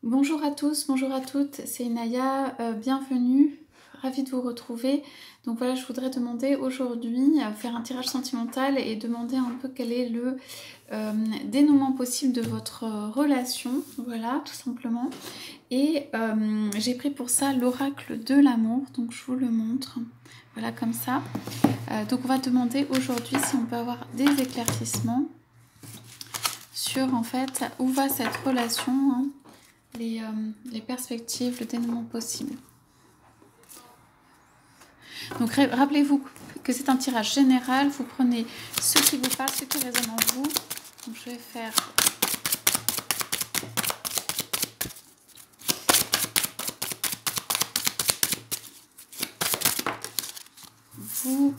Bonjour à tous, bonjour à toutes, c'est Inaya, bienvenue, ravie de vous retrouver. Donc voilà, je voudrais demander aujourd'hui, faire un tirage sentimental et demander un peu quel est le dénouement possible de votre relation, voilà, tout simplement. Et j'ai pris pour ça l'oracle de l'amour, donc je vous le montre, voilà comme ça. Donc on va demander aujourd'hui si on peut avoir des éclaircissements sur en fait où va cette relation, hein, les perspectives, le dénouement possible. Donc rappelez-vous que c'est un tirage général, vous prenez ce qui vous parle, ce qui résonne en vous. Donc je vais faire vous,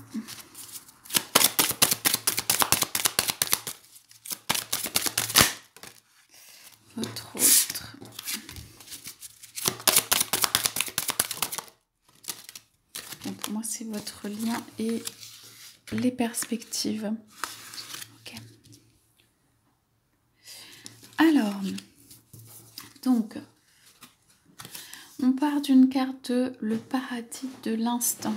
votre autre. Donc pour moi c'est votre lien et les perspectives. Ok. Alors, donc, on part d'une carte de le paradis de l'instant.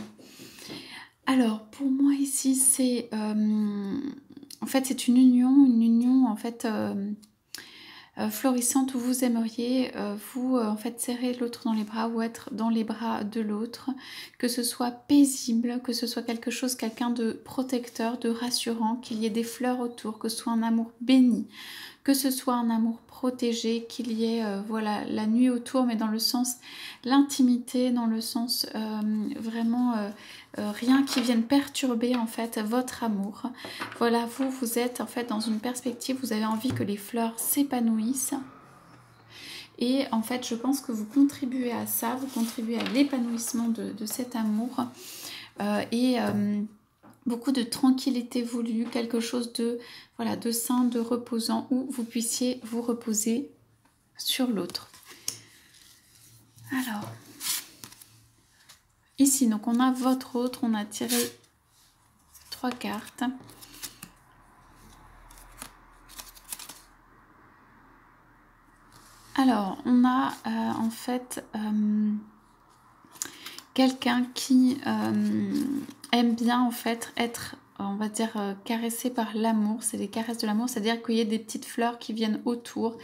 Alors, pour moi ici, c'est en fait c'est une union en fait florissante où vous aimeriez vous en fait serrer l'autre dans les bras ou être dans les bras de l'autre, que ce soit paisible, que ce soit quelque chose, quelqu'un de protecteur, de rassurant, qu'il y ait des fleurs autour, que ce soit un amour béni, que ce soit un amour protégé, qu'il y ait voilà la nuit autour, mais dans le sens l'intimité, dans le sens vraiment rien qui vienne perturber en fait votre amour. Voilà, vous êtes en fait dans une perspective, vous avez envie que les fleurs s'épanouissent. Et en fait, je pense que vous contribuez à ça, vous contribuez à l'épanouissement de cet amour. Beaucoup de tranquillité voulue, quelque chose de, voilà, de sain, de reposant, où vous puissiez vous reposer sur l'autre. Alors, ici, donc on a votre autre, on a tiré 3 cartes. Alors, on a en fait quelqu'un qui aime bien en fait être, on va dire, caressé par l'amour. C'est des caresses de l'amour, c'est-à-dire qu'il y ait des petites fleurs qui viennent autour,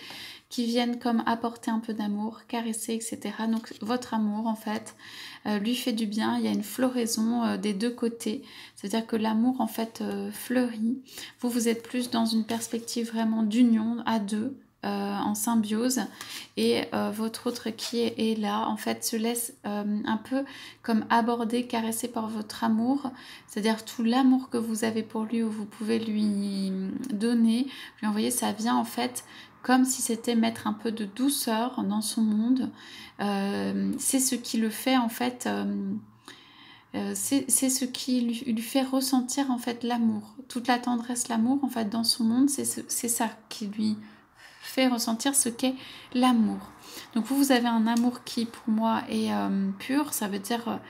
qui viennent comme apporter un peu d'amour, caresser, etc. Donc votre amour en fait lui fait du bien. Il y a une floraison des deux côtés, c'est-à-dire que l'amour en fait fleurit. Vous êtes plus dans une perspective vraiment d'union à deux, en symbiose, et votre autre qui est là en fait se laisse un peu comme aborder, caresser par votre amour, c'est-à-dire tout l'amour que vous avez pour lui, où vous pouvez lui donner, lui envoyer, ça vient en fait comme si c'était mettre un peu de douceur dans son monde. C'est ce qui le fait en fait c'est ce qui lui fait ressentir en fait l'amour, toute la tendresse, l'amour en fait dans son monde, c'est ça qui lui fait ressentir ce qu'est l'amour. Donc vous avez un amour qui pour moi est pur, ça veut dire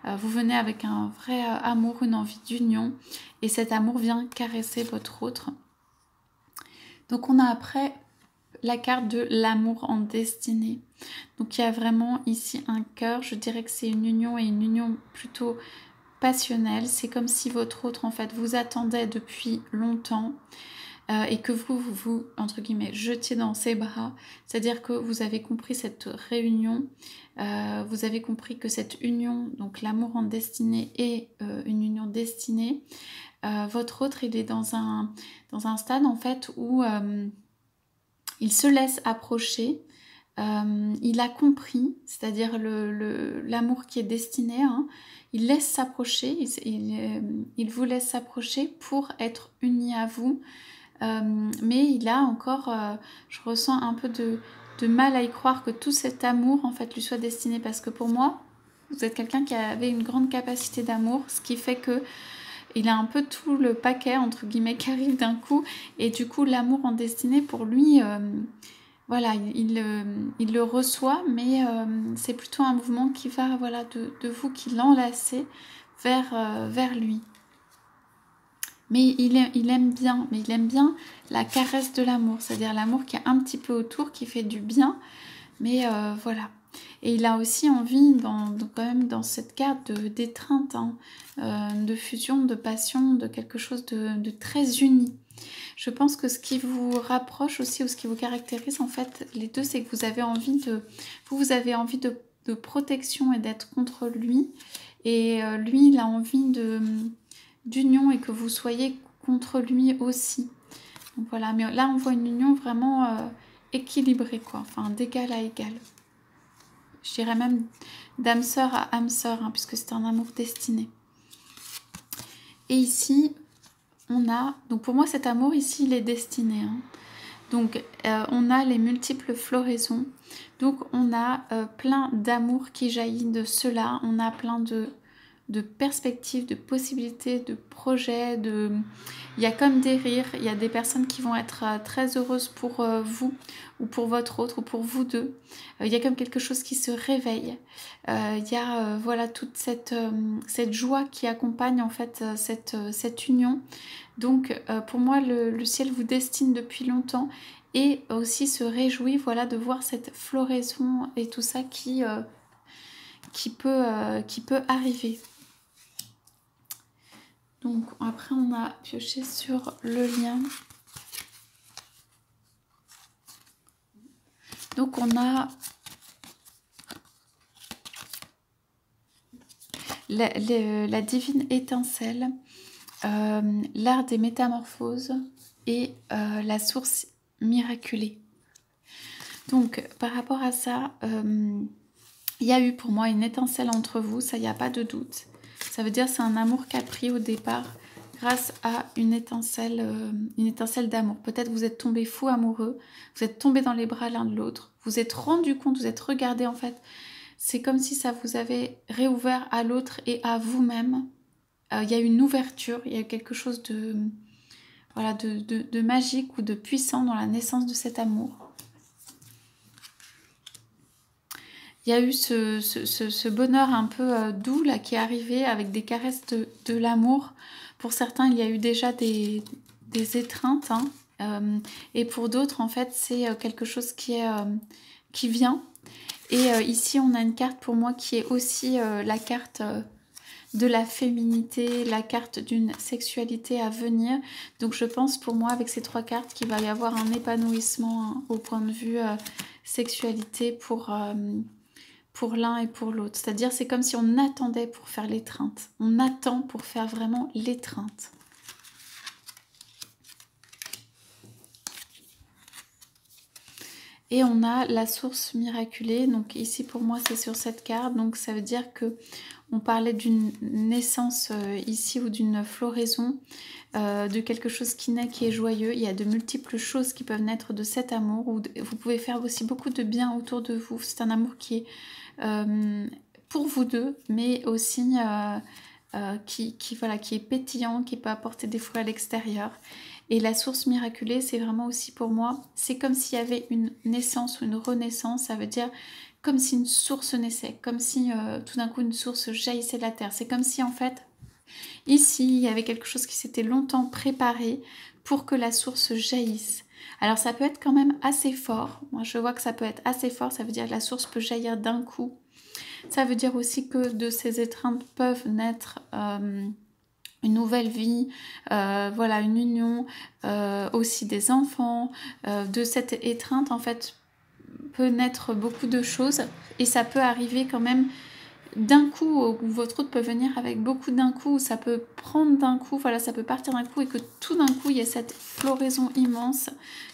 vous venez avec un vrai amour, une envie d'union, et cet amour vient caresser votre autre. Donc on a après la carte de l'amour en destinée. Donc il y a vraiment ici un cœur, je dirais que c'est une union, et une union plutôt passionnelle. C'est comme si votre autre en fait vous attendait depuis longtemps. Et que vous, entre guillemets, jetiez dans ses bras, c'est-à-dire que vous avez compris cette réunion, vous avez compris que cette union, donc l'amour en destinée, est une union destinée. Votre autre, il est dans un stade en fait où il se laisse approcher, il a compris, c'est-à-dire l'amour qui est destiné, hein, il laisse s'approcher, il vous laisse s'approcher pour être uni à vous. Mais il a encore, je ressens un peu de mal à y croire que tout cet amour en fait lui soit destiné, parce que pour moi vous êtes quelqu'un qui avait une grande capacité d'amour, ce qui fait que il a un peu tout le paquet entre guillemets qui arrive d'un coup, et du coup l'amour en destinée pour lui voilà, il le reçoit, mais c'est plutôt un mouvement qui va, voilà, de vous qui l'enlacez vers lui. Mais il aime bien, mais il aime bien la caresse de l'amour, c'est-à-dire l'amour qui est un petit peu autour, qui fait du bien, Mais voilà. Et il a aussi envie, quand même dans cette carte, d'étreinte, hein, de fusion, de passion, de quelque chose de très uni. Je pense que ce qui vous rapproche aussi, ou ce qui vous caractérise, en fait, les deux, c'est que vous avez envie vous avez envie de protection et d'être contre lui. Et lui, il a envie d'union et que vous soyez contre lui aussi. Donc voilà, mais là, on voit une union vraiment équilibrée, quoi. Enfin, d'égal à égal. Je dirais même d'âme sœur à âme sœur, hein, puisque c'est un amour destiné. Et ici, on a... Donc pour moi, cet amour ici, il est destiné. Hein. Donc on a les multiples floraisons. Donc on a plein d'amour qui jaillit de cela. On a plein de perspectives, de possibilités, de projets, il y a comme des rires, il y a des personnes qui vont être très heureuses pour vous ou pour votre autre ou pour vous deux. Il y a comme quelque chose qui se réveille. Il y a voilà toute cette joie qui accompagne en fait cette union. Donc pour moi le ciel vous destine depuis longtemps et aussi se réjouit voilà de voir cette floraison et tout ça qui peut arriver. Donc après on a pioché sur le lien. Donc on a la divine étincelle, l'art des métamorphoses et la source miraculée. Donc par rapport à ça, il y a eu pour moi une étincelle entre vous, ça il n'y a pas de doute. Ça veut dire c'est un amour qui a pris au départ grâce à une étincelle d'amour. Peut-être vous êtes tombé fou amoureux, vous êtes tombé dans les bras l'un de l'autre, vous êtes rendu compte, vous êtes regardé en fait. C'est comme si ça vous avait réouvert à l'autre et à vous-même. Il y a une ouverture, il y a quelque chose voilà, de magique ou de puissant dans la naissance de cet amour. Il y a eu ce bonheur un peu doux là qui est arrivé avec des caresses de l'amour. Pour certains, il y a eu déjà des étreintes. Hein, et pour d'autres, en fait, c'est quelque chose qui vient. Et ici, on a une carte pour moi qui est aussi la carte de la féminité, la carte d'une sexualité à venir. Donc je pense pour moi avec ces trois cartes qu'il va y avoir un épanouissement hein, au point de vue sexualité pour l'un et pour l'autre. C'est-à-dire c'est comme si on attendait pour faire l'étreinte. On attend pour faire vraiment l'étreinte. Et on a la source miraculée. Donc ici pour moi c'est sur cette carte. Donc ça veut dire que on parlait d'une naissance ici ou d'une floraison, de quelque chose qui naît, qui est joyeux. Il y a de multiples choses qui peuvent naître de cet amour. Vous pouvez faire aussi beaucoup de bien autour de vous. C'est un amour qui est pour vous deux, mais aussi qui est pétillant, qui peut apporter des fruits à l'extérieur. Et la source miraculée, c'est vraiment aussi pour moi, c'est comme s'il y avait une naissance ou une renaissance, ça veut dire comme si une source naissait, comme si tout d'un coup une source jaillissait de la terre. C'est comme si en fait, ici, il y avait quelque chose qui s'était longtemps préparé pour que la source jaillisse. Alors ça peut être quand même assez fort, moi je vois que ça peut être assez fort, ça veut dire que la source peut jaillir d'un coup. Ça veut dire aussi que de ces étreintes peuvent naître une nouvelle vie, voilà, une union, aussi des enfants. De cette étreinte, en fait, peut naître beaucoup de choses et ça peut arriver quand même d'un coup, ou votre route peut venir avec beaucoup d'un coup, ça peut prendre d'un coup, voilà, ça peut partir d'un coup et que tout d'un coup, il y a cette floraison immense,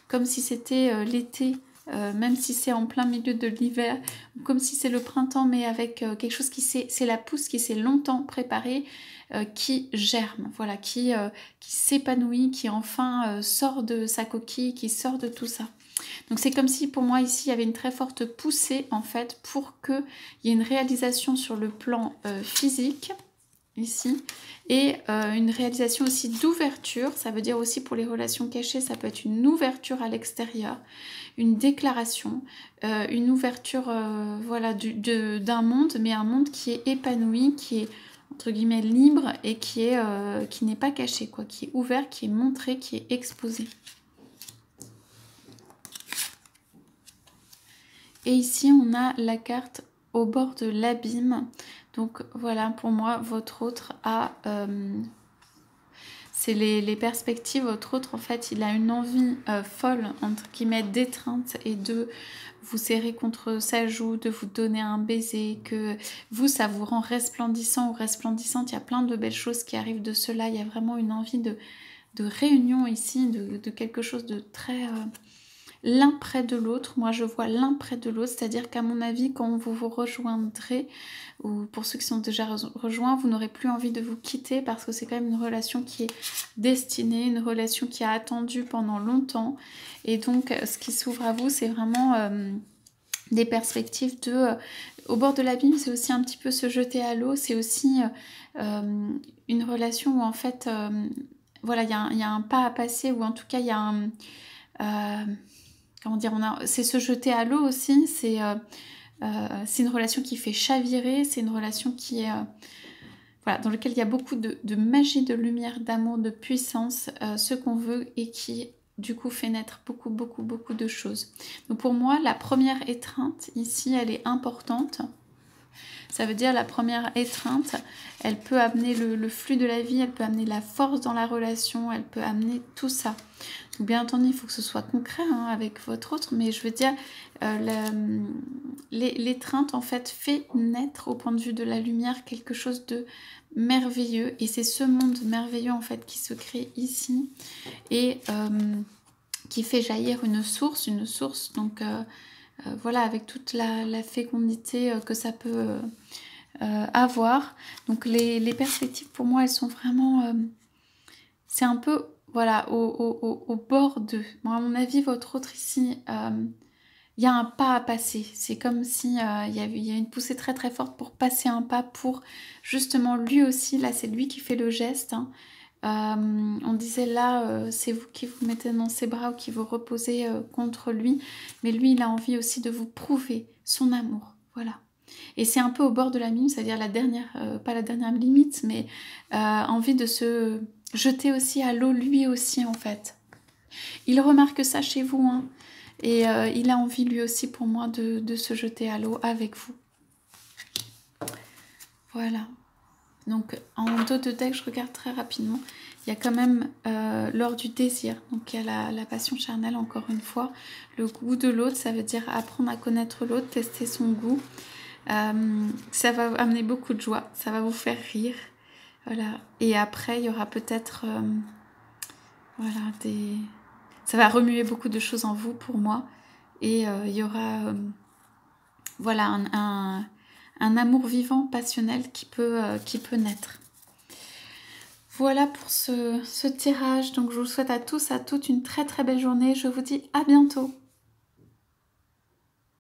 comme si c'était l'été. Même si c'est en plein milieu de l'hiver, comme si c'est le printemps, mais avec quelque chose c'est la pousse qui s'est longtemps préparée, qui germe, voilà, qui s'épanouit, qui enfin sort de sa coquille, qui sort de tout ça. Donc c'est comme si pour moi ici il y avait une très forte poussée en fait pour qu'il y ait une réalisation sur le plan physique ici et une réalisation aussi d'ouverture. Ça veut dire aussi pour les relations cachées, ça peut être une ouverture à l'extérieur, une déclaration, une ouverture voilà, d'un monde, mais un monde qui est épanoui, qui est entre guillemets libre et qui n'est pas caché, quoi, qui est ouvert, qui est montré, qui est exposé. Et ici, on a la carte au bord de l'abîme. Donc voilà, pour moi, votre autre a... c'est les perspectives. Votre autre, en fait, il a une envie folle, entre guillemets, d'étreinte et de vous serrer contre sa joue, de vous donner un baiser, que vous, ça vous rend resplendissant ou resplendissante. Il y a plein de belles choses qui arrivent de cela. Il y a vraiment une envie de réunion ici, de quelque chose de très... l'un près de l'autre. Moi, je vois l'un près de l'autre, c'est-à-dire qu'à mon avis, quand vous vous rejoindrez, ou pour ceux qui sont déjà rejoints, vous n'aurez plus envie de vous quitter parce que c'est quand même une relation qui est destinée, une relation qui a attendu pendant longtemps. Et donc, ce qui s'ouvre à vous, c'est vraiment des perspectives de... au bord de l'abîme, c'est aussi un petit peu se jeter à l'eau, c'est aussi une relation où en fait, voilà, il y a un pas à passer, ou en tout cas, il y a un... comment dire, c'est se jeter à l'eau aussi, c'est une relation qui fait chavirer, c'est une relation qui est... voilà, dans laquelle il y a beaucoup de magie, de lumière, d'amour, de puissance, ce qu'on veut, et qui du coup fait naître beaucoup de choses. Donc pour moi, la première étreinte ici, elle est importante. Ça veut dire la première étreinte, elle peut amener le flux de la vie, elle peut amener la force dans la relation, elle peut amener tout ça. Donc bien entendu, il faut que ce soit concret hein, avec votre autre, mais je veux dire, l'étreinte en fait fait naître au point de vue de la lumière quelque chose de merveilleux, et c'est ce monde merveilleux en fait qui se crée ici et qui fait jaillir une source donc voilà, avec toute la fécondité que ça peut avoir. Donc les perspectives pour moi elles sont vraiment c'est un peu voilà au bord de... Bon, à mon avis votre autre ici il y a un pas à passer, c'est comme si il y a une poussée très forte pour passer un pas, pour justement lui aussi, là c'est lui qui fait le geste hein. On disait là, c'est vous qui vous mettez dans ses bras ou qui vous reposez contre lui, mais lui il a envie aussi de vous prouver son amour, voilà. Et c'est un peu au bord de la mine, c'est-à-dire la dernière, pas la dernière limite, mais envie de se jeter aussi à l'eau lui aussi en fait. Il remarque ça chez vous, hein, et il a envie lui aussi pour moi de se jeter à l'eau avec vous. Voilà. Donc en dos de deck, je regarde très rapidement. Il y a quand même l'or du désir. Donc il y a la passion charnelle, encore une fois. Le goût de l'autre, ça veut dire apprendre à connaître l'autre, tester son goût. Ça va amener beaucoup de joie, ça va vous faire rire. Voilà. Et après, il y aura peut-être... voilà, ça va remuer beaucoup de choses en vous pour moi. Et il y aura... voilà, un amour vivant, passionnel qui peut naître. Voilà pour ce tirage. Donc je vous souhaite à tous, à toutes une très belle journée. Je vous dis à bientôt.